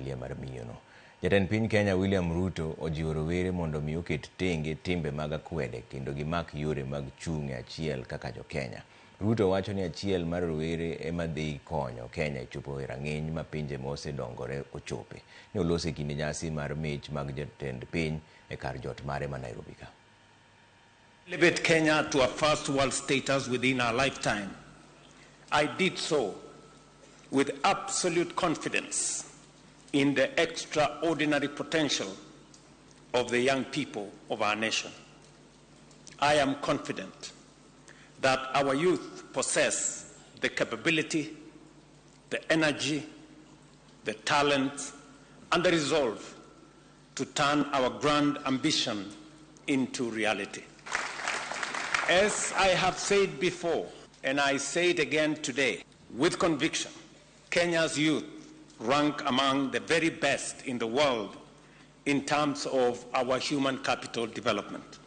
familia mar miyono. Jatend piny Kenya William Ruto ojiwo rowere mondo mi oket tenge timbe mag akwede kendo gimak yore mag chung' achiel kaka jo Kenya. Ruto wacho ni achiel mar rowere ema dhi konyo Kenya chopo e rang'iny ma pinje mosedongore ochopi. Ne olose kinde nyasi mar mich mag jatend piny e kar jot mare ma Nairobi ka. Elevate Kenya to a first world status within our lifetime. I did so with absolute confidence in the extraordinary potential of the young people of our nation. I am confident that our youth possess the capability, the energy, the talent, and the resolve to turn our grand ambition into reality. As I have said before, and I say it again today, with conviction, Kenya's youth rank among the very best in the world in terms of our human capital development.